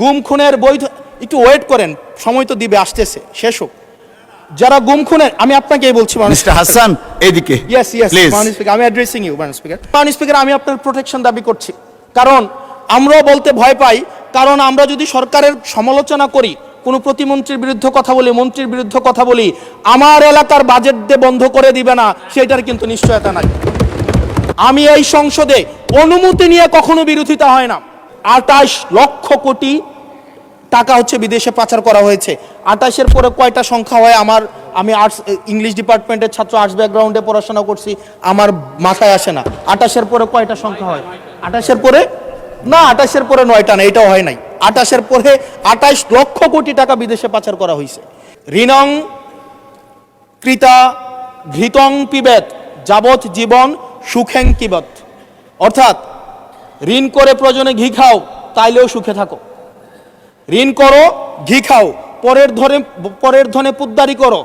গুম খুনের বৈধ, একটু ওয়েট করেন, সময় তো দিবে, আসতেছে, শেষ হোক। যারা গুম খুনের, আমি আপনাকেই বলছি মিস্টার হাসান এইদিকে ইয়েস ইয়েস প্লিজ। মাননীয় স্পিকার, আমি অ্যাড্রেসিং ইউ মাননীয় স্পিকার। মাননীয় স্পিকার, আমি আপনার প্রোটেকশন দাবি করছি, কারণ আমরাও বলতে ভয় পাই, কারণ আমরা যদি সরকারের সমালোচনা করি, কোনো প্রতিমন্ত্রীর বিরুদ্ধে কথা বলি, মন্ত্রীর বিরুদ্ধে কথা বলি, আমার এলাকার বাজেট দিয়ে বন্ধ করে দিবে না সেটার কিন্তু নিশ্চয়তা নাই। আমি এই সংসদে অনুমতি নিয়ে কখনো বিরোধিতা হয় না। 28 লক্ষ কোটি টাকা হচ্ছে বিদেশে পাচার করা হয়েছে। 28-এর পরে কয়টা সংখ্যা হয় আমি আর্টস ইংলিশ ডিপার্টমেন্টের ছাত্র, আর্টস ব্যাকগ্রাউন্ডে পড়াশোনা করছি, আমার মাথায় আসে না 28-এর পরে কয়টা সংখ্যা হয়। 28-এর পরে না, 28-এর পরে 9টা না, এটাও হয় নাই। 28-এর পরে 28 লক্ষ কোটি টাকা বিদেশে পাচার করা হয়েছে। ঋণং কৃতা ঘৃতং পিবেত যাবৎ জীবন সুখেং কিবত, অর্থাৎ ঋণ করে প্রয়োজনে ঘি খাও, তাইলেও সুখে থাকো। ঋণ করো, ঘি খাও, পরের ধনে পুদ্দারি করো,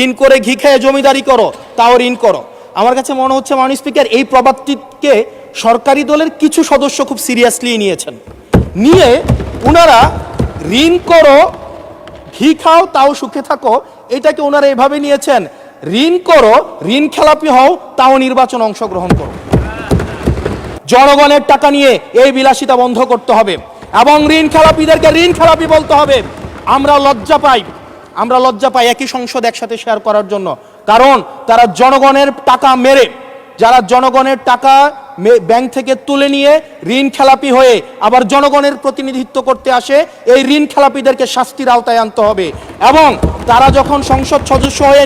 ঋণ করে ঘি খেয়ে জমিদারি করো, তাও ঋণ করো। আমার কাছে মনে হচ্ছে মাননীয় স্পিকার, এই প্রবাদটিকে সরকারি দলের কিছু সদস্য খুব সিরিয়াসলি নিয়েছেন, নিয়ে ওনারা ঋণ করো, ঘি খাও, তাও সুখে থাকো, এটাকে ওনারা এভাবে নিয়েছেন, ঋণ করো, ঋণ খেলাপি হও, তাও নির্বাচন অংশগ্রহণ করো। জনগণের টাকা নিয়ে এই বিলাসিতা বন্ধ করতে হবে এবং ঋণ খেলাপিদেরকে ঋণ খেলাপি বলতে হবে। আমরা লজ্জা পাই একই সংসদ একসাথে শেয়ার করার জন্য, কারণ তারা জনগণের টাকা মেরে, যারা জনগণের টাকা ব্যাংক থেকে তুলে নিয়ে ঋণ খেলাপি হয়ে আবার জনগণের প্রতিনিধিত্ব করতে আসে, এই ঋণ খেলাপিদেরকে শাস্তির আওতায় আনতে হবে। এবং তারা যখন সংসদ সদস্য হয়ে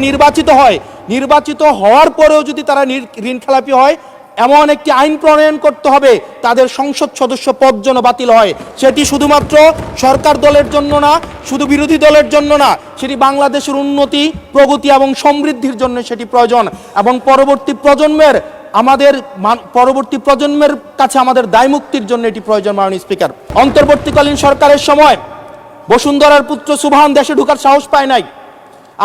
নির্বাচিত হওয়ার পরেও যদি তারা ঋণ খেলাপি হয়, এমন একটি আইন প্রণয়ন করতে হবে তাদের সংসদ সদস্য পদ যেন বাতিল হয়। সেটি শুধুমাত্র সরকার দলের জন্য না, শুধু বিরোধী দলের জন্য না, সেটি বাংলাদেশের উন্নতি, প্রগতি এবং সমৃদ্ধির জন্য সেটি প্রয়োজন। এবং পরবর্তী প্রজন্মের কাছে আমাদের দায়মুক্তির জন্য এটি প্রয়োজন। মাননীয় স্পিকার, অন্তর্বর্তীকালীন সরকারের সময় বসুন্ধরার পুত্র সুবহান দেশে ঢোকার সাহস পায় নাই,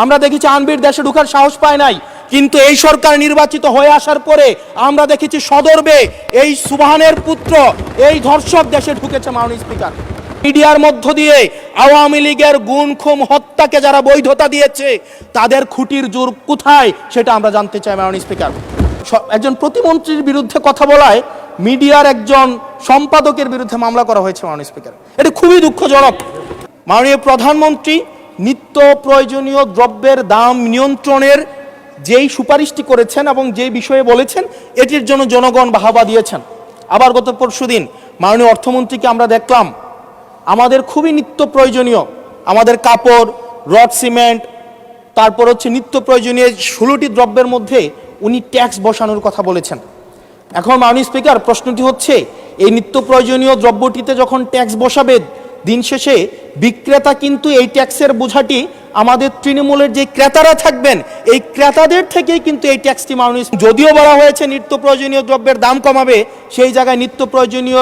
আমরা দেখেছি আনবির দেশে ঢোকার সাহস পায় নাই, কিন্তু এই সরকার নির্বাচিত হয়ে আসার পরে আমরা দেখেছি সদর্বে এই সুবহানের পুত্র, এই ধর্ষক দেশে ঢুকেছে। মাননীয় স্পিকার, মিডিয়ার মধ্য দিয়ে আওয়ামী লীগের গুম খুন হত্যাকে যারা বৈধতা দিয়েছে তাদের খুঁটির জোর কোথায় সেটা আমরা জানতে চাই। মাননীয় স্পিকার, একজন প্রতিমন্ত্রীর বিরুদ্ধে কথা বলায় মিডিয়ার একজন সম্পাদকের বিরুদ্ধে মামলা করা হয়েছে। মাননীয় স্পিকার, এটা খুবই দুঃখজনক। মাননীয় প্রধানমন্ত্রী নিত্য প্রয়োজনীয় দ্রব্যের দাম নিয়ন্ত্রণের যেই সুপারিশটি করেছেন এবং যেই বিষয়ে বলেছেন, এটির জন্য জনগণ বাহবা দিয়েছেন। আবার গত পরশুদিন মাননীয় অর্থমন্ত্রীকে আমরা দেখলাম, আমাদের খুবই নিত্য প্রয়োজনীয়, আমাদের কাপড়, রড সিমেন্ট, তারপর হচ্ছে নিত্য প্রয়োজনীয় 16টি দ্রব্যের মধ্যে উনি ট্যাক্স বসানোর কথা বলেছেন। এখন মাননীয় স্পিকার, প্রশ্নটি হচ্ছে, এই নিত্য প্রয়োজনীয় দ্রব্যটিতে যখন ট্যাক্স বসাবে, দিন শেষে বিক্রেতা কিন্তু এই ট্যাক্সের বোঝাটি আমাদের তৃণমূলের যে ক্রেতারা থাকবেন, এই ক্রেতাদের থেকেই কিন্তু এই ট্যাক্সটি মাননীয়, যদিও বলা হয়েছে নিত্য প্রয়োজনীয় দ্রব্যের দাম কমাবে, সেই জায়গায় নিত্য প্রয়োজনীয়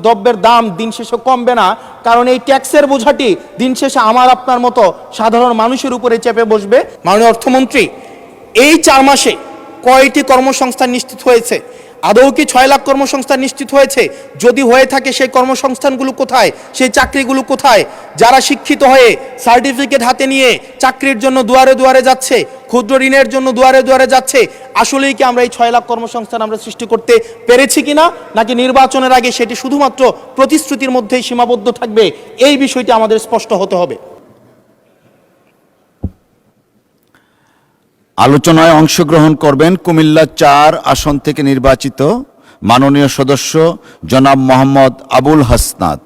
দ্রব্যের দাম দিন শেষে কমবে না, কারণ এই ট্যাক্সের বোঝাটি দিন শেষে আমার আপনার মতো সাধারণ মানুষের উপরে চেপে বসবে। মাননীয় অর্থমন্ত্রী, এই 4 মাসে কয়টি কর্মসংস্থান নিশ্চিত হয়েছে? আদৌ কি 6 লাখ কর্মসংস্থান নিশ্চিত হয়েছে? যদি হয়ে থাকে, সেই কর্মসংস্থানগুলো কোথায়? সেই চাকরিগুলো কোথায়? যারা শিক্ষিত হয়ে সার্টিফিকেট হাতে নিয়ে চাকরির জন্য দুয়ারে দুয়ারে যাচ্ছে, ক্ষুদ্র ঋণের জন্য দুয়ারে দুয়ারে যাচ্ছে, আসলেই কি আমরা এই 6 লাখ কর্মসংস্থান আমরা সৃষ্টি করতে পেরেছি কিনা, নাকি নির্বাচনের আগে সেটি শুধুমাত্র প্রতিশ্রুতির মধ্যেই সীমাবদ্ধ থাকবে? এই বিষয়টি আমাদের স্পষ্ট হতে হবে। আলোচনায় অংশগ্রহণ করবেন কুমিল্লা 4 আসন থেকে নির্বাচিত মাননীয় সদস্য জনাব মোহাম্মদ আবুল হাসনাত।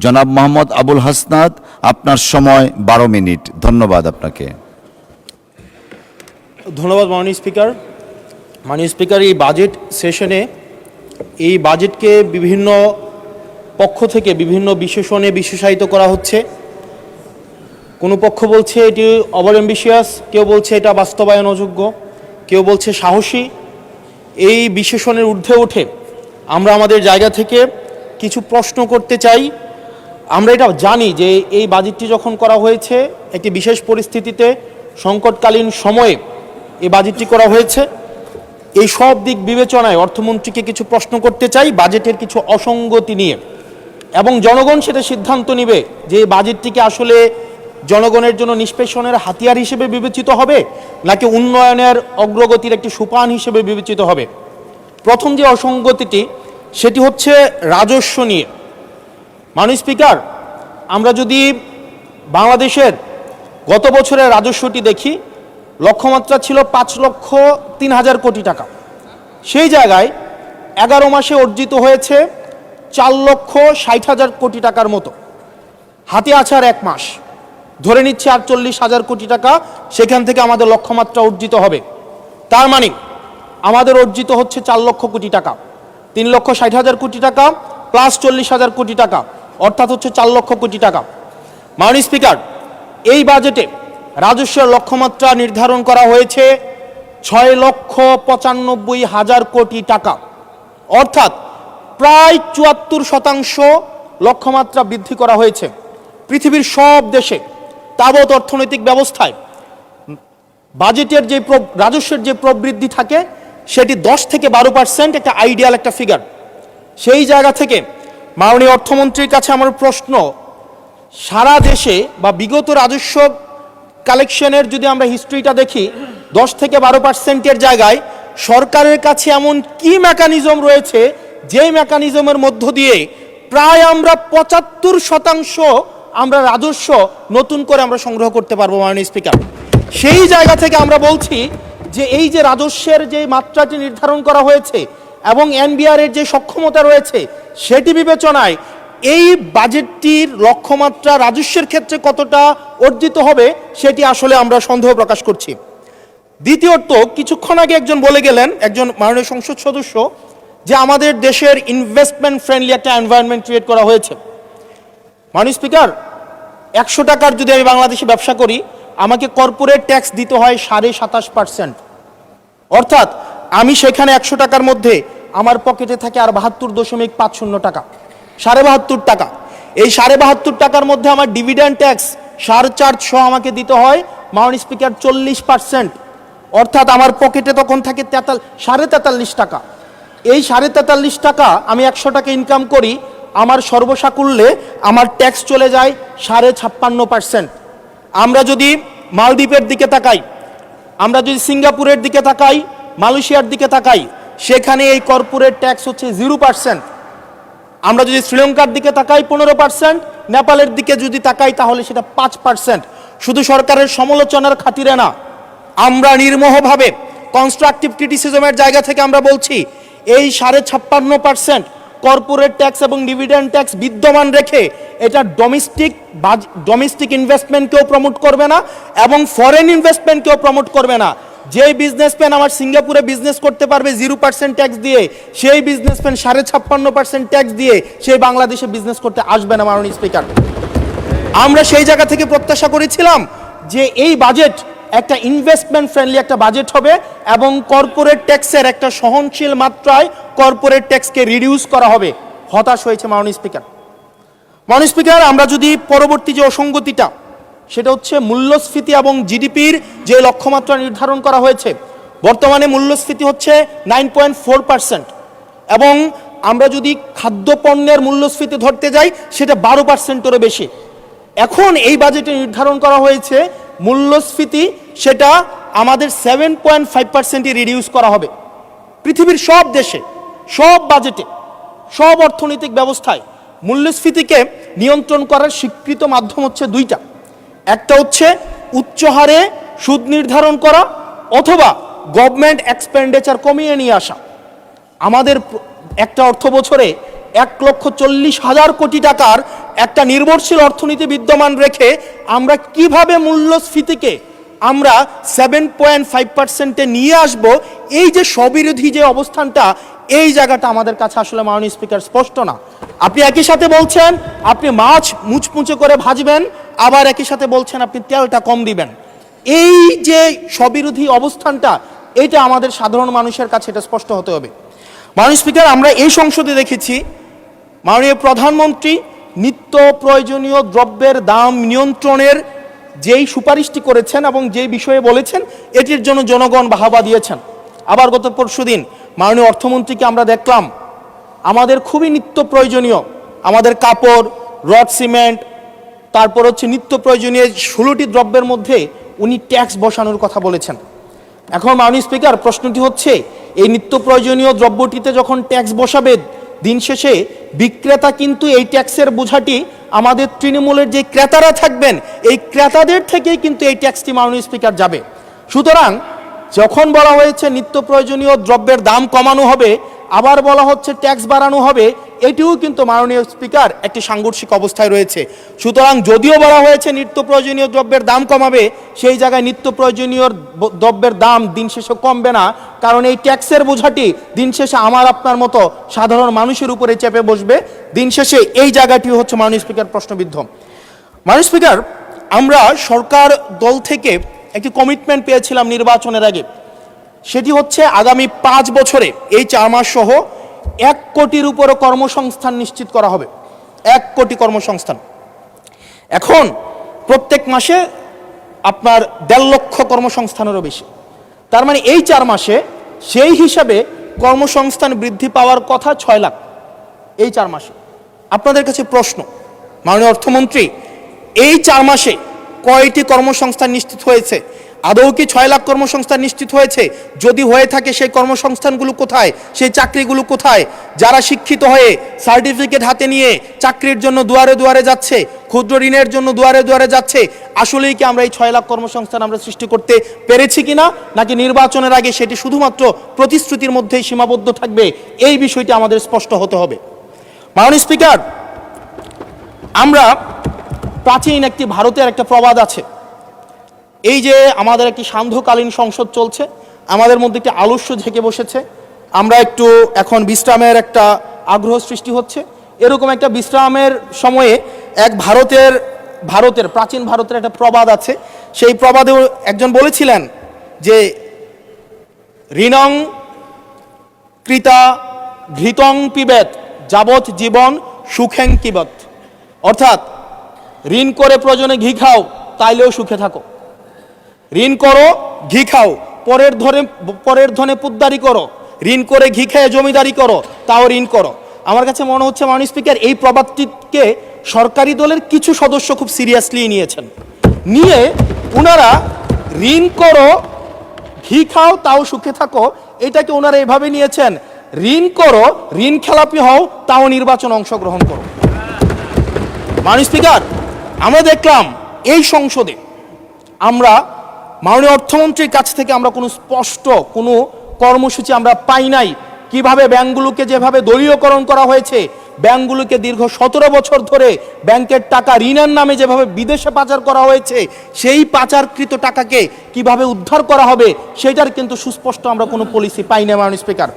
জনাব মোহাম্মদ আবুল হাসনাত, আপনার সময় 12 মিনিট। ধন্যবাদ আপনাকে। ধন্যবাদ মাননীয় স্পিকার। মাননীয় স্পিকার, এই বাজেট সেশনে এই বাজেটকে বিভিন্ন পক্ষ থেকে বিভিন্ন বিশেষণে বিশেষায়িত করা হচ্ছে। কোনো পক্ষ বলছে এটি ওভার অ্যাম্বিশিয়াস, কেউ বলছে এটা বাস্তবায়ন অযোগ্য, কেউ বলছে সাহসী। এই বিশেষণের ঊর্ধ্বে উঠে আমরা আমাদের জায়গা থেকে কিছু প্রশ্ন করতে চাই। আমরা এটা জানি যে এই বাজেটটি যখন করা হয়েছে একটি বিশেষ পরিস্থিতিতে, সংকটকালীন সময়ে এই বাজেটটি করা হয়েছে। এই সব দিক বিবেচনায় অর্থমন্ত্রীকে কিছু প্রশ্ন করতে চাই বাজেটের কিছু অসঙ্গতি নিয়ে। এবং জনগণ সেটা সিদ্ধান্ত নিবে যে এই বাজেটটিকে আসলে জনগণের জন্য নিষ্পেষণের হাতিয়ার হিসেবে বিবেচিত হবে নাকি উন্নয়নের অগ্রগতির একটি সোপান হিসেবে বিবেচিত হবে। প্রথম যে অসঙ্গতিটি সেটি হচ্ছে রাজস্ব নিয়ে। মাননীয় স্পিকার, আমরা যদি বাংলাদেশের গত বছরের রাজস্বটি দেখি, লক্ষ্যমাত্রা ছিল 5,03,000 কোটি টাকা। সেই জায়গায় 11 মাসে অর্জিত হয়েছে 4,60,000 কোটি টাকার মতো। হাতে আছে আর 1 মাস, ধরে নিচ্ছে 48,000 কোটি টাকা সেখান থেকে আমাদের লক্ষ্যমাত্রা অর্জিত হবে। তার মানে আমাদের অর্জিত হচ্ছে 4 লক্ষ কোটি টাকা, 3,60,000 কোটি টাকা প্লাস 40,000 কোটি টাকা, অর্থাৎ হচ্ছে 4 লক্ষ কোটি টাকা। মাননীয় স্পিকার, এই বাজেটে রাজস্বের লক্ষ্যমাত্রা নির্ধারণ করা হয়েছে 6,95,000 কোটি টাকা, অর্থাৎ প্রায় 74% লক্ষ্যমাত্রা বৃদ্ধি করা হয়েছে। পৃথিবীর সব দেশে তাবৎ অর্থনৈতিক ব্যবস্থায় বাজেটের যে রাজস্বের যে প্রবৃদ্ধি থাকে সেটি 10 থেকে 12% একটা আইডিয়াল একটা ফিগার। সেই জায়গা থেকে মাননীয় অর্থমন্ত্রীর কাছে আমার প্রশ্ন, সারা দেশে বা বিগত রাজস্ব কালেকশনের যদি আমরা হিস্ট্রিটা দেখি, 10 থেকে 12%-এর জায়গায় সরকারের কাছে এমন কি মেকানিজম রয়েছে যেই মেকানিজমের মধ্য দিয়ে প্রায় আমরা 75% আমরা রাজস্ব নতুন করে আমরা সংগ্রহ করতে পারবো। মাননীয় স্পিকার, সেই জায়গা থেকে আমরা বলছি যে এই যে রাজস্বের যে মাত্রাটি নির্ধারণ করা হয়েছে এবং এনবিআর এর যে সক্ষমতা রয়েছে সেটি বিবেচনায় এই বাজেটটির লক্ষ্যমাত্রা রাজস্বের ক্ষেত্রে কতটা অর্জিত হবে সেটি আসলে আমরা সন্দেহ প্রকাশ করছি। দ্বিতীয়ত, কিছুক্ষণ আগে একজন বলে গেলেন, একজন মাননীয় সংসদ সদস্য, যে আমাদের দেশের ইনভেস্টমেন্ট ফ্রেন্ডলি একটা এনভায়রনমেন্ট ক্রিয়েট করা হয়েছে। মাননীয় স্পিকার, 100 টাকার যদি আমি বাংলাদেশে ব্যবসা করি, আমাকে কর্পোরেট ট্যাক্স দিতে হয় 27.5%, অর্থাৎ আমি সেখানে 100 টাকার মধ্যে আমার পকেটে থাকে আর 72.50 টাকা, 72.5 টাকা। এই 72.5 টাকার মধ্যে আমার ডিভিডেন্ড ট্যাক্স 4.5 সহ আমাকে দিতে হয় মাননীয় স্পিকার 40%, অর্থাৎ আমার পকেটে তখন থাকে 43.5 টাকা। এই 43.5 টাকা আমি 100 টাকা ইনকাম করি, আমার সর্বসাকুল্যে আমার ট্যাক্স চলে যায় 56.5%। আমরা যদি মালদ্বীপের দিকে তাকাই, আমরা যদি সিঙ্গাপুরের দিকে তাকাই, মালয়েশিয়ার দিকে তাকাই, সেখানে এই কর্পোরেট ট্যাক্স হচ্ছে 0%। আমরা যদি শ্রীলঙ্কার দিকে তাকাই 15%, নেপালের দিকে যদি তাকাই তাহলে সেটা 5%। শুধু সরকারের সমালোচনার খাতিরে না, আমরা নির্মোহভাবে কনস্ট্রাকটিভ ক্রিটিসিজমের জায়গা থেকে আমরা বলছি এই 56.5% কর্পোরেট ট্যাক্স এবং ডিভিডেন্ড ট্যাক্স বিদ্যমান রেখে এটা ডোমেস্টিক ইনভেস্টমেন্টকেও প্রমোট করবে না এবং ফরেন ইনভেস্টমেন্টকেও প্রমোট করবে না। যেই বিজনেসম্যান আমার সিঙ্গাপুরে বিজনেস করতে পারবে 0% ট্যাক্স দিয়ে, সেই বিজনেসম্যান 56.5% ট্যাক্স দিয়ে সেই বাংলাদেশে বিজনেস করতে আসবে না। মাননীয় স্পিকার, আমরা সেই জায়গা থেকে প্রত্যাশা করেছিলাম যে এই বাজেট একটা ইনভেস্টমেন্ট ফ্রেন্ডলি একটা বাজেট হবে এবং কর্পোরেট ট্যাক্সের একটা সহনশীল মাত্রায় কর্পোরেট ট্যাক্সকে রিডিউস করা হবে। হতাশ হয়েছে মাননীয় স্পিকার। মাননীয় স্পিকার, আমরা যদি পরবর্তী যে অসঙ্গতিটা, সেটা হচ্ছে মূল্যস্ফীতি এবং জিডিপির যে লক্ষ্যমাত্রা নির্ধারণ করা হয়েছে। বর্তমানে মূল্যস্ফীতি হচ্ছে 9.4% এবং আমরা যদি খাদ্যপণ্যের মূল্যস্ফীতি ধরতে যাই সেটা 12%-এরও বেশি। এখন এই বাজেটে নির্ধারণ করা হয়েছে মূল্যস্ফীতি সেটা আমাদের 7.5%-এ রিডিউস করা হবে। পৃথিবীর সব দেশে, সব বাজেটে, সব অর্থনৈতিক ব্যবস্থায় মূল্যস্ফীতিকে নিয়ন্ত্রণ করার স্বীকৃত মাধ্যম হচ্ছে দুইটা। একটা হচ্ছে উচ্চ হারে সুদ নির্ধারণ করা অথবা গভর্নমেন্ট এক্সপেন্ডিচার কমিয়ে নিয়ে আসা। আমাদের একটা অর্থ বছরে 1,40,000 কোটি টাকার একটা নির্ভরশীল অর্থনীতি বিদ্যমান রেখে আমরা কিভাবে মূল্যস্ফীতিকে আমরা 7.5%-এ নিয়ে আসব, এই যে স্ববিরোধী যে অবস্থানটা, এই জায়গাটা আমাদের কাছে আসলে মাননীয় স্পিকার স্পষ্ট না। আপনি একই সাথে বলছেন আপনি মাছ মুচমুচে করে ভাজবেন, আবার একই সাথে বলছেন আপনি তেলটা কম দিবেন। এই যে স্ববিরোধী অবস্থানটা, এটা আমাদের সাধারণ মানুষের কাছে এটা স্পষ্ট হতে হবে। মাননীয় স্পিকার, আমরা এই সংসদে দেখেছি মাননীয় প্রধানমন্ত্রী নিত্য প্রয়োজনীয় দ্রব্যের দাম নিয়ন্ত্রণের যেই সুপারিশটি করেছেন এবং যেই বিষয়ে বলেছেন, এটির জন্য জনগণ বাহবা দিয়েছেন। আবার গত পরশুদিন মাননীয় অর্থমন্ত্রীকে আমরা দেখলাম আমাদের খুবই নিত্য প্রয়োজনীয় আমাদের কাপড়, রড সিমেন্ট, তারপর হচ্ছে নিত্য প্রয়োজনীয় 16টি দ্রব্যের মধ্যে উনি ট্যাক্স বসানোর কথা বলেছেন। এখন মাননীয় স্পিকার, প্রশ্নটি হচ্ছে এই নিত্য প্রয়োজনীয় দ্রব্যটিতে যখন ট্যাক্স বসাবে, দিন শেষে বিক্রেতা কিন্তু এই ট্যাক্সের বোঝাটি আমাদের তৃণমূলের যে ক্রেতারা থাকবেন এই ক্রেতাদের থেকেই কিন্তু এই ট্যাক্সটি মাননীয় স্পিকার যাবে। সুতরাং যখন বলা হয়েছে নিত্য প্রয়োজনীয় দ্রব্যের দাম কমানো হবে, আবার বলা হচ্ছে ট্যাক্স বাড়ানো হবে, এটিও কিন্তু মাননীয় স্পিকার একটি সাংঘর্ষিক অবস্থায় রয়েছে। সুতরাং যদিও বলা হয়েছে নিত্য প্রয়োজনীয় দ্রব্যের দাম কমাবে, সেই জায়গায় নিত্য প্রয়োজনীয় দ্রব্যের দাম দিন শেষে কমবে না, কারণ এই ট্যাক্সের বোঝাটি দিন শেষে আমার আপনার মতো সাধারণ মানুষের উপরে চেপে বসবে। দিন শেষে এই জায়গাটি হচ্ছে মাননীয় স্পিকার প্রশ্নবিদ্ধ। মাননীয় স্পিকার, আমরা সরকার দল থেকে একটি কমিটমেন্ট পেয়েছিলাম নির্বাচনের আগে, সেটি হচ্ছে আগামী 5 বছরে এই 4 মাস সহ 1 কোটির উপরে কর্মসংস্থান নিশ্চিত করা হবে। 1 কোটি কর্মসংস্থান। এখন প্রত্যেক মাসে আপনার 1.5 লক্ষ কর্মসংস্থানেরও বেশি। তার মানে এই 4 মাসে সেই হিসাবে কর্মসংস্থান বৃদ্ধি পাওয়ার কথা 6 লাখ এই 4 মাসে। আপনাদের কাছে প্রশ্ন, মাননীয় অর্থমন্ত্রী, এই 4 মাসে কয়টি কর্মসংস্থান নিশ্চিত হয়েছে? আদৌ কি 6 লাখ কর্মসংস্থান নিশ্চিত হয়েছে? যদি হয়ে থাকে সেই কর্মসংস্থানগুলো কোথায়? সেই চাকরিগুলো কোথায়? যারা শিক্ষিত হয়ে সার্টিফিকেট হাতে নিয়ে চাকরির জন্য দুয়ারে দুয়ারে যাচ্ছে, ক্ষুদ্র ঋণের জন্য দুয়ারে দুয়ারে যাচ্ছে, আসলেই কি আমরা এই 6 লাখ কর্মসংস্থান আমরা সৃষ্টি করতে পেরেছি কিনা, নাকি নির্বাচনের আগে সেটি শুধুমাত্র প্রতিশ্রুতির মধ্যেই সীমাবদ্ধ থাকবে? এই বিষয়টি আমাদের স্পষ্ট হতে হবে। মাননীয় স্পিকার, আমরা প্রাচীন একটি ভারতের একটা প্রবাদ আছে, এই যে আমাদের একটি সান্ধ্যকালীন সংসদ চলছে, আমাদের মধ্যে একটি আলস্য ঝেঁকে বসেছে, আমরা একটু এখন বিশ্রামের একটা আগ্রহ সৃষ্টি হচ্ছে। এরকম একটা বিশ্রামের সময়ে এক ভারতের প্রাচীন ভারতের একটা প্রবাদ আছে। সেই প্রবাদেও একজন বলেছিলেন যে ঋণং কৃতা ঘৃতং পিবেত যাবৎ জীবন সুখেং কিবত, অর্থাৎ ঋণ করে প্রয়োজনে ঘি খাও তাইলেও সুখে থাকো, ঋণ করো ঘি খাও, পরের ধনে পুদ্দারি করো, ঋণ করে ঘি খেয়ে জমিদারি করো, তাও ঋণ করো। আমার কাছে মনে হচ্ছে মাননীয় স্পিকার, এই প্রবাদটিকে সরকারি দলের কিছু সদস্য খুব সিরিয়াসলি নিয়েছেন, নিয়ে ওনারা ঋণ করো ঘি খাও তাও সুখে থাকো, এটাকে ওনারা এভাবে নিয়েছেন, ঋণ করো ঋণ খেলাপি হও তাও নির্বাচন অংশগ্রহণ করো। মাননীয় স্পিকার, আমরা দেখলাম এই সংসদে আমরা মাননীয় অর্থমন্ত্রীর কাছ থেকে আমরা কোনো স্পষ্ট কোনো কর্মসূচি আমরা পাই নাই। কিভাবে ব্যাংকগুলোকে যেভাবে দলীয়করণ করা হয়েছে, ব্যাংকগুলোকে দীর্ঘ 17 বছর ধরে ব্যাংকের টাকা ঋণের নামে যেভাবে বিদেশে পাচার করা হয়েছে, সেই পাচারকৃত টাকাকে কিভাবে উদ্ধার করা হবে সেটার কিন্তু সুস্পষ্ট আমরা কোনো পলিসি পাই না। মাননীয় স্পিকার,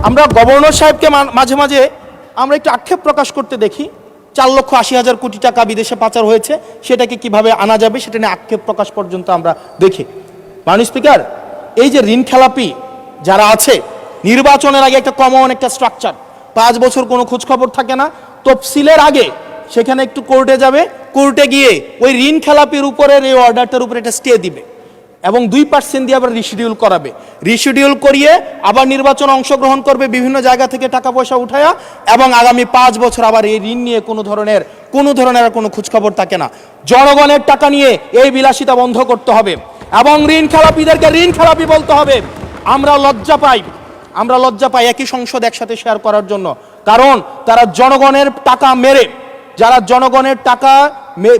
আমরা গভর্নর সাহেবকে মাঝে মাঝে আমরা একটু আক্ষেপ প্রকাশ করতে দেখি, 4,80,000 কোটি টাকা বিদেশে পাচার হয়েছে, সেটাকে কিভাবে আনা যাবে সেটা নিয়ে আক্ষেপ প্রকাশ পর্যন্ত আমরা দেখি। মাননীয় স্পিকার, এই যে ঋণ খেলাপি যারা আছে, নির্বাচনের আগে একটা কমন একটা স্ট্রাকচার, 5 বছর কোনো খোঁজখবর থাকে না, তফসিলের আগে সেখানে একটু কোর্টে যাবে, কোর্টে গিয়ে ওই ঋণ খেলাপির উপরের এই অর্ডারটার উপরে একটা স্টে দিবে এবং 2% দিয়ে আবার রিশিডিউল করাবে, রিশিডিউল করিয়ে আবার নির্বাচনে অংশগ্রহণ করবে বিভিন্ন জায়গা থেকে টাকা পয়সা উঠায়া, এবং আগামী 5 বছর আবার এই ঋণ নিয়ে কোনো ধরনের আর কোনো খোঁজখবর থাকে না। জনগণের টাকা নিয়ে এই বিলাসিতা বন্ধ করতে হবে এবং ঋণ খেলাপিদেরকে ঋণ খেলাপি বলতে হবে। আমরা লজ্জা পাই একই সংসদ একসাথে শেয়ার করার জন্য, কারণ তারা জনগণের টাকা মেরে, যারা জনগণের টাকা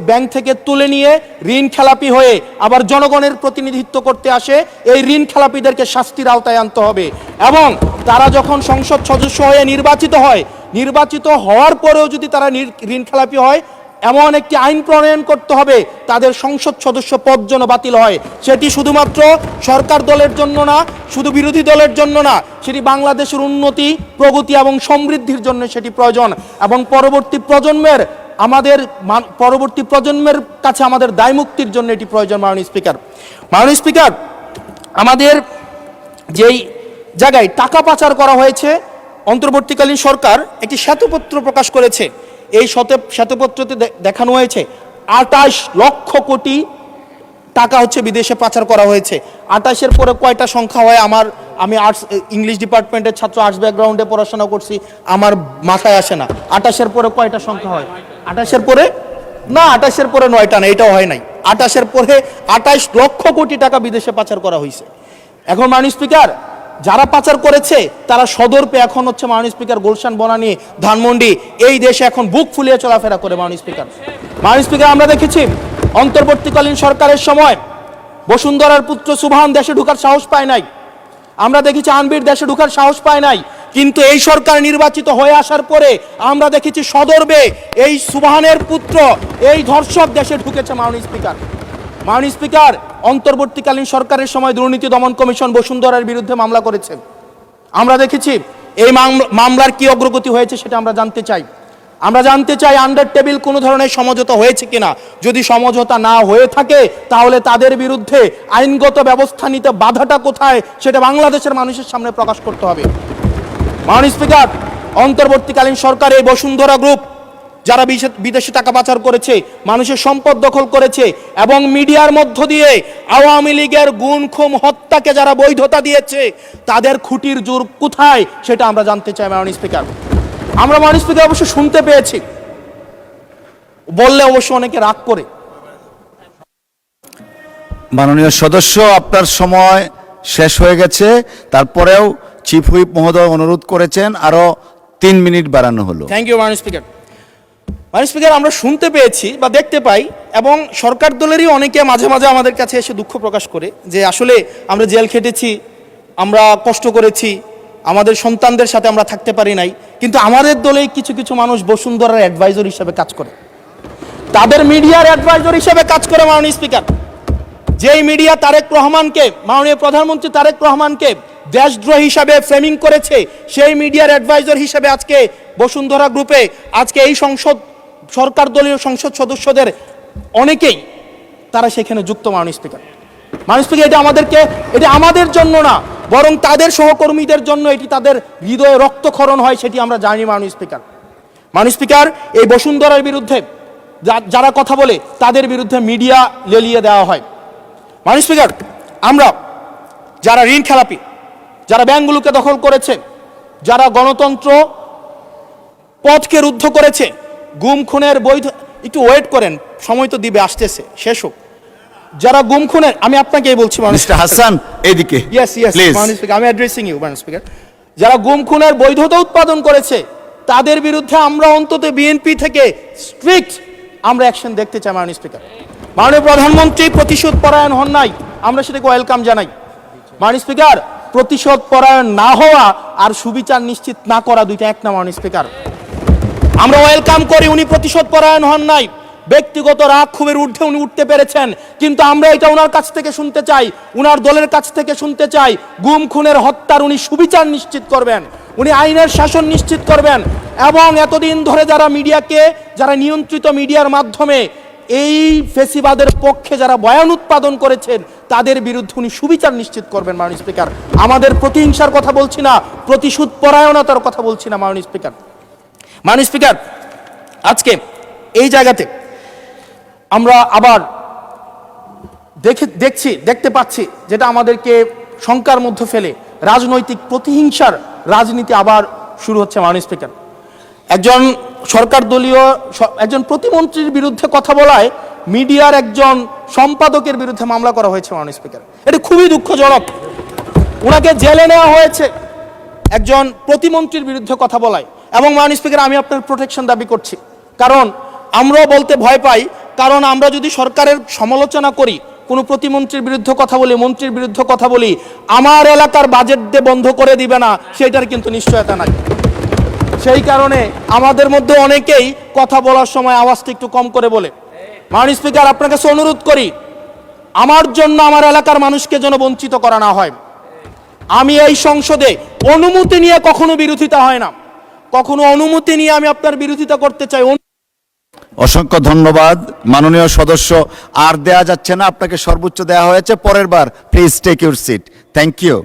ব্যাংক থেকে তুলে নিয়ে ঋণ খেলাপি হয়ে আবার জনগণের প্রতিনিধিত্ব করতে আসে, এই ঋণ খেলাপিদেরকে শাস্তির আওতায় আনতে হবে। এবং তারা যখন সংসদ সদস্য হয়ে নির্বাচিত হওয়ার পরেও যদি তারা ঋণ খেলাপি হয়, এমন একটি আইন প্রণয়ন করতে হবে তাদের সংসদ সদস্য পদ যেন বাতিল হয়। সেটি শুধুমাত্র সরকার দলের জন্য না, শুধু বিরোধী দলের জন্য না, সেটি বাংলাদেশের উন্নতি, প্রগতি এবং সমৃদ্ধির জন্য সেটি প্রয়োজন। এবং পরবর্তী প্রজন্মের কাছে আমাদের দায় মুক্তির জন্য এটি প্রয়োজন। মাননীয় স্পিকার, আমাদের যেই জায়গায় টাকা পাচার করা হয়েছে, অন্তর্বর্তীকালীন সরকার একটি শ্বেতপত্র প্রকাশ করেছে। এই শ্বেতপত্রতে দেখানো হয়েছে 28 লক্ষ কোটি টাকা হচ্ছে বিদেশে পাচার করা হয়েছে। 28-এর পরে কয়টা সংখ্যা হয় আমি আর্টস ইংলিশ ডিপার্টমেন্টের ছাত্র, আর্টস ব্যাকগ্রাউন্ডে পড়াশোনা করছি, আমার মাথায় আসে না 28-এর পরে কয়টা সংখ্যা হয়। 28-এর পরে না, 28-এর পরে 9টা না, এটাও হয় নাই। 28-এর পরে 28 লক্ষ কোটি টাকা বিদেশে পাচার করা হয়েছে। এখন মাননীয় স্পিকার, যারা পাচার করেছে তারা সদর্পে এখন হচ্ছে মাননীয় স্পিকার গুলশান, বনানী, ধানমন্ডি এই দেশে এখন বুক ফুলিয়ে চলাফেরা করে। মাননীয় স্পিকার আমরা দেখেছি অন্তর্বর্তীকালীন সরকারের সময় বসুন্ধরার পুত্র সুবহান দেশে ঢোকার সাহস পায় নাই। আমরা দেখেছি আনবির দেশে ঢোকার সাহস পায় নাই। কিন্তু এই সরকার নির্বাচিত হয়ে আসার পরে আমরা দেখেছি সদর্বে এই সুবহানের পুত্র, এই ধর্ষক দেশে ঢুকেছে। মাননীয় স্পিকার অন্তর্বর্তীকালীন সরকারের সময় দুর্নীতি দমন কমিশন বসুন্ধরার বিরুদ্ধে মামলা করেছে। আমরা দেখেছি এই মামলার কি অগ্রগতি হয়েছে সেটা আমরা জানতে চাই। আন্ডার টেবিল কোনো ধরনের সমঝোতা হয়েছে কিনা। যদি সমঝোতা না হয়ে থাকে তাহলে তাদের বিরুদ্ধে আইনগত ব্যবস্থা নিতে বাধাটা কোথায় সেটা বাংলাদেশের মানুষের সামনে প্রকাশ করতে হবে। মাননীয় স্পিকার অন্তর্বর্তীকালীন সরকার এই বসুন্ধরা গ্রুপ যারা বিদেশে টাকা পাচার করেছে, মানুষের সম্পদ দখল করেছে এবং মিডিয়ার মধ্য দিয়ে আওয়ামী লীগের গুম খুন হত্যাকে যারা বৈধতা দিয়েছে তাদের খুঁটির জোর কোথায় সেটা আমরা জানতে চাই। মাননীয় স্পিকার আমরা মাননীয় স্পিকার অবশ্য শুনতে পেয়েছি, বললে অবশ্য অনেকে রাগ করে। মাননীয় সদস্য, আপনার সময় শেষ হয়ে গেছে, তারপরেও চিফ হুইপ মহোদয় অনুরোধ করেছেন আরো 3 মিনিট বাড়ানো হলো। থ্যাংক ইউ মাননীয় স্পিকার। মাননীয় স্পিকার আমরা শুনতে পেয়েছি বা দেখতে পাই এবং সরকার দলেরই অনেকে মাঝে মাঝে আমাদের কাছে এসে দুঃখ প্রকাশ করে যে আসলে আমরা জেল খেটেছি, আমরা কষ্ট করেছি, আমাদের সন্তানদের সাথে আমরা থাকতে পারি নাই, কিন্তু আমাদের দলে কিছু কিছু মানুষ বসুন্ধরার অ্যাডভাইজর হিসেবে কাজ করে, তাদের মিডিয়ার অ্যাডভাইজর হিসেবে কাজ করে। মাননীয় স্পিকার যেই মিডিয়া তারেক রহমানকে, মাননীয় প্রধানমন্ত্রী তারেক রহমানকে দেশদ্রোহী হিসাবে ফ্রেমিং করেছে, সেই মিডিয়ার অ্যাডভাইজর হিসেবে আজকে বসুন্ধরা গ্রুপে আজকে এই সরকার দলীয় সংসদ সদস্যদের অনেকেই তারা সেখানে যুক্ত। মাননীয় স্পিকার এটা আমাদের জন্য না, বরং তাদের সহকর্মীদের জন্য এটি তাদের হৃদয়ে রক্তক্ষরণ হয়, সেটি আমরা জানি। মাননীয় স্পিকার এই বসুন্ধরার বিরুদ্ধে যারা কথা বলে তাদের বিরুদ্ধে মিডিয়া লেলিয়ে দেওয়া হয়। মাননীয় স্পিকার আমরা যারা ঋণ খেলাপি, যারা ব্যাংকগুলোকে দখল করেছে, যারা গণতন্ত্র পথকে রুদ্ধ করেছে, গুম খুনের বৈধ, একটু ওয়েট করেন, সময় তো দিবে, আসতেছে, শেষ হোক। যারা গুম খুনের, আমি আপনাকেই বলছি মিস্টার হাসান এদিকে, ইয়েস মাননীয় স্পিকার, আমি অ্যাড্রেসিং ইউ মাননীয় স্পিকার। যারা গুম খুনের বৈধতা উৎপাদন করেছে তাদের বিরুদ্ধে আমরা অন্তত বিএনপি থেকে স্ট্রিক্ট আমরা অ্যাকশন দেখতে চাই। মাননীয় স্পিকার মাননীয় প্রধানমন্ত্রী প্রতিশোধ পরায়ণ হন নাই, আমরা সেটাকে ওয়েলকাম জানাই। মাননীয় স্পিকার প্রতিশোধ পরায়ণ না হওয়া আর সুবিচার নিশ্চিত না করা দুইটা এক না। মাননীয় স্পিকার আমরা ওয়েলকাম করি উনি প্রতিশোধ পরায়ণ হন নাই, ব্যক্তিগত রাগ ক্ষোভের ঊর্ধ্বে উনি উঠতে পেরেছেন, কিন্তু আমরা এটা ওনার কাছ থেকে শুনতে চাই, উনার দলের কাছ থেকে শুনতে চাই গুম খুনের হত্যার উনি সুবিচার নিশ্চিত করবেন, উনি আইনের শাসন নিশ্চিত করবেন এবং এতদিন ধরে যারা নিয়ন্ত্রিত মিডিয়ার মাধ্যমে এই ফেসিবাদের পক্ষে যারা বয়ান উৎপাদন করেছেন তাদের বিরুদ্ধে উনি সুবিচার নিশ্চিত করবেন। মাননীয় স্পিকার আমাদের প্রতিহিংসার কথা বলছি না, প্রতিশোধ পরায়ণতার কথা বলছি না। মাননীয় স্পিকার আজকে এই জায়গাতে আমরা আবার দেখতে পাচ্ছি যেটা আমাদেরকে শঙ্কার মধ্যে ফেলে, রাজনৈতিক প্রতিহিংসার রাজনীতি আবার শুরু হচ্ছে। মাননীয় স্পিকার একজন সরকার দলীয় একজন প্রতিমন্ত্রীর বিরুদ্ধে কথা বলায় মিডিয়ার একজন সম্পাদকের বিরুদ্ধে মামলা করা হয়েছে। মাননীয় স্পিকার এটা খুবই দুঃখজনক, ওনাকে জেলে নেওয়া হয়েছে একজন প্রতিমন্ত্রীর বিরুদ্ধে কথা বলায়। এবং মাননীয় স্পিকার আমি আপনার প্রোটেকশন দাবি করছি, কারণ আমরাও বলতে ভয় পাই, কারণ আমরা যদি সরকারের সমালোচনা করি, কোনো প্রতিমন্ত্রীর বিরুদ্ধে কথা বলি, মন্ত্রীর বিরুদ্ধে কথা বলি, আমার এলাকার বাজেট দিয়ে বন্ধ করে দিবে না সেটার কিন্তু নিশ্চয়তা নাই। সেই কারণে আমাদের মধ্যে অনেকেই কথা বলার সময় আওয়াজটা একটু কম করে বলে। মাননীয় স্পিকার আপনার কাছে অনুরোধ করি, আমার জন্য আমার এলাকার মানুষকে যেন বঞ্চিত করা না হয়। আমি এই সংসদে অনুমতি নিয়ে কখনো বিরোধিতা হয় না, কখনো অনুমতি নিয়ে আমি আপনার বিরোধিতা করতে চাই। অসংখ্য ধন্যবাদ মাননীয় সদস্য, আর দেয়া যাচ্ছে না, আপনাকে সর্বোচ্চ দেয়া হয়েছে, পরের বার please take your seat. Thank you.